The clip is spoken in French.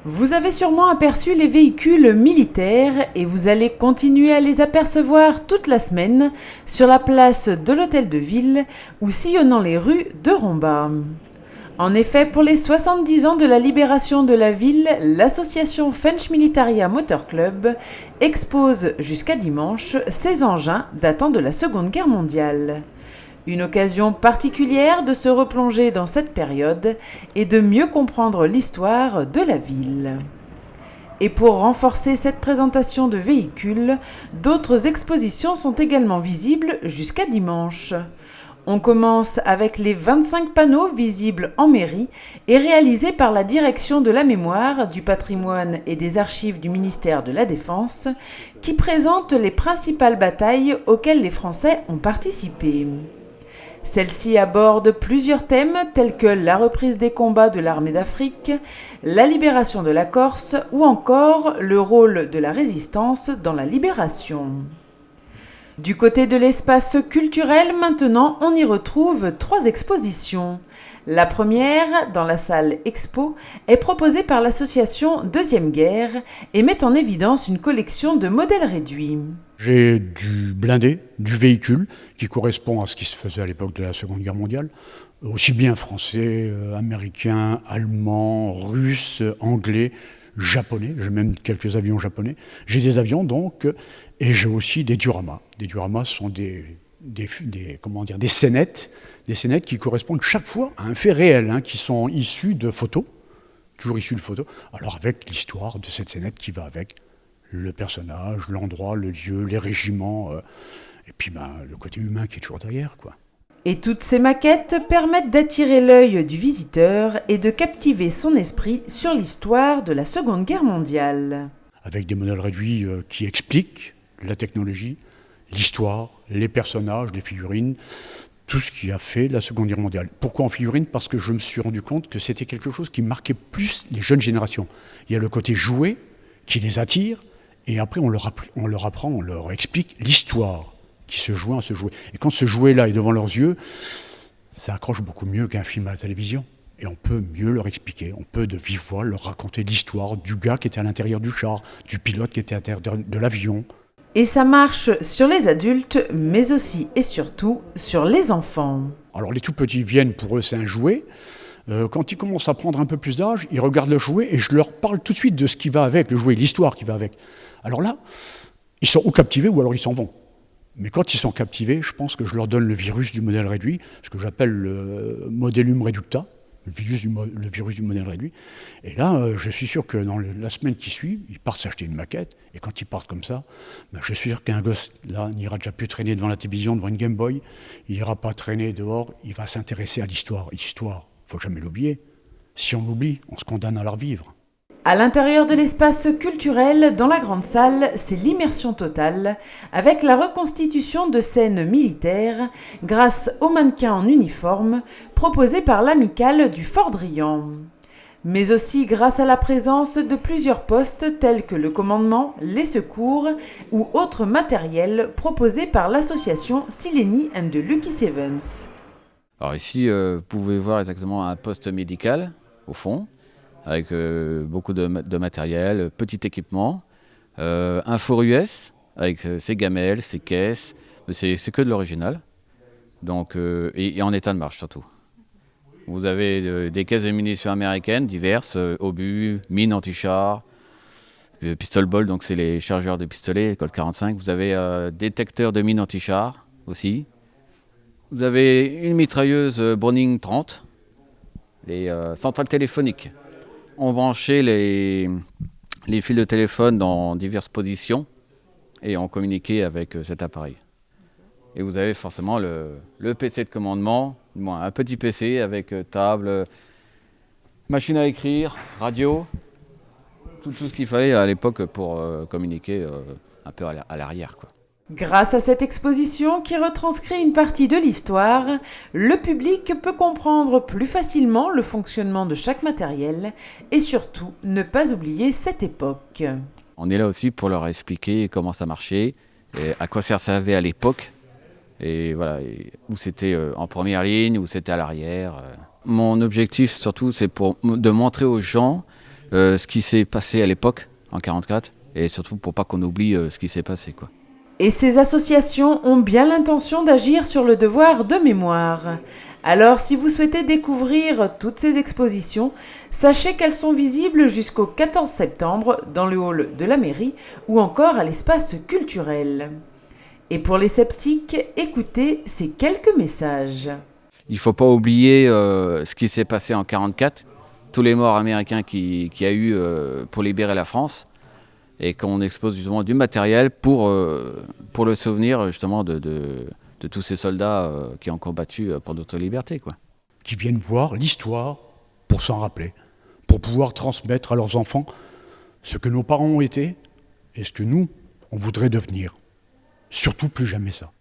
Vous avez sûrement aperçu les véhicules militaires et vous allez continuer à les apercevoir toute la semaine sur la place de l'Hôtel de Ville ou sillonnant les rues de Romba. En effet, pour les 70 ans de la libération de la ville, l'association French Militaria Motor Club expose jusqu'à dimanche ses engins datant de la Seconde Guerre mondiale. Une occasion particulière de se replonger dans cette période et de mieux comprendre l'histoire de la ville. Et pour renforcer cette présentation de véhicules, d'autres expositions sont également visibles jusqu'à dimanche. On commence avec les 25 panneaux visibles en mairie et réalisés par la Direction de la Mémoire, du Patrimoine et des Archives du ministère de la Défense, qui présentent les principales batailles auxquelles les Français ont participé. Celle-ci aborde plusieurs thèmes tels que la reprise des combats de l'armée d'Afrique, la libération de la Corse ou encore le rôle de la résistance dans la libération. Du côté de l'espace culturel, maintenant, on y retrouve 3 expositions. La première, dans la salle Expo, est proposée par l'association Deuxième Guerre et met en évidence une collection de modèles réduits. J'ai du blindé, du véhicule, qui correspond à ce qui se faisait à l'époque de la Seconde Guerre mondiale, aussi bien français, américain, allemand, russe, anglais, japonais, j'ai même quelques avions japonais. J'ai des avions donc, et j'ai aussi des dioramas. Des dioramas sont des scénettes qui correspondent chaque fois à un fait réel, qui sont issus de photos, toujours issus de photos, alors avec l'histoire de cette scénette qui va avec le personnage, l'endroit, le lieu, les régiments, et puis le côté humain qui est toujours derrière, quoi. Et toutes ces maquettes permettent d'attirer l'œil du visiteur et de captiver son esprit sur l'histoire de la Seconde Guerre mondiale. Avec des modèles réduits qui expliquent la technologie, l'histoire, les personnages, les figurines, tout ce qui a fait la Seconde Guerre mondiale. Pourquoi en figurines ? Parce que je me suis rendu compte que c'était quelque chose qui marquait plus les jeunes générations. Il y a le côté jouet qui les attire, et après on leur apprend, on leur explique l'histoire qui se jouait à ce jouet. Et quand ce jouet-là est devant leurs yeux, ça accroche beaucoup mieux qu'un film à la télévision. Et on peut mieux leur expliquer, on peut de vive voix leur raconter l'histoire du gars qui était à l'intérieur du char, du pilote qui était à l'intérieur de l'avion. Et ça marche sur les adultes, mais aussi et surtout sur les enfants. Alors les tout petits viennent, pour eux c'est un jouet. Quand ils commencent à prendre un peu plus d'âge, ils regardent le jouet et je leur parle tout de suite de ce qui va avec, le jouet, l'histoire qui va avec. Alors là, ils sont ou captivés ou alors ils s'en vont. Mais quand ils sont captivés, je pense que je leur donne le virus du modèle réduit, ce que j'appelle le modellum reducta, le virus du modèle réduit. Et là, je suis sûr que dans la semaine qui suit, ils partent s'acheter une maquette. Et quand ils partent comme ça, je suis sûr qu'un gosse, là, n'ira déjà plus traîner devant la télévision, devant une Game Boy. Il n'ira pas traîner dehors, il va s'intéresser à l'histoire. L'histoire, il ne faut jamais l'oublier. Si on l'oublie, on se condamne à la revivre. À l'intérieur de l'espace culturel, dans la grande salle, c'est l'immersion totale, avec la reconstitution de scènes militaires grâce aux mannequins en uniforme proposés par l'amicale du Fort Drian. Mais aussi grâce à la présence de plusieurs postes tels que le commandement, les secours ou autres matériels proposés par l'association Sileni and the Lucky Sevens. Alors ici, vous pouvez voir exactement un poste médical au fond, avec beaucoup de matériel, petit équipement, un four US avec ses gamelles, ses caisses, c'est que de l'original, donc, et en état de marche surtout. Vous avez des caisses de munitions américaines diverses, obus, mines anti-char, pistol ball, donc c'est les chargeurs de pistolets, Colt 45. Vous avez détecteurs de mines anti-char aussi. Vous avez une mitrailleuse Browning 30, les centrales téléphoniques. On branchait les fils de téléphone dans diverses positions et on communiquait avec cet appareil. Et vous avez forcément le PC de commandement, un petit PC avec table, machine à écrire, radio, tout ce qu'il fallait à l'époque pour communiquer un peu à l'arrière, quoi. Grâce à cette exposition qui retranscrit une partie de l'histoire, le public peut comprendre plus facilement le fonctionnement de chaque matériel et surtout ne pas oublier cette époque. On est là aussi pour leur expliquer comment ça marchait, et à quoi ça servait à l'époque, et voilà, et où c'était en première ligne, où c'était à l'arrière. Mon objectif surtout, c'est de montrer aux gens ce qui s'est passé à l'époque, en 1944, et surtout pour pas qu'on oublie ce qui s'est passé, quoi. Et ces associations ont bien l'intention d'agir sur le devoir de mémoire. Alors, si vous souhaitez découvrir toutes ces expositions, sachez qu'elles sont visibles jusqu'au 14 septembre dans le hall de la mairie ou encore à l'espace culturel. Et pour les sceptiques, écoutez ces quelques messages. Il ne faut pas oublier ce qui s'est passé en 1944, tous les morts américains qu'il y a eu pour libérer la France, et qu'on expose justement du matériel pour le souvenir justement de tous ces soldats qui ont combattu pour notre liberté, quoi. Qui viennent voir l'histoire pour s'en rappeler, pour pouvoir transmettre à leurs enfants ce que nos parents ont été et ce que nous, on voudrait devenir. Surtout plus jamais ça.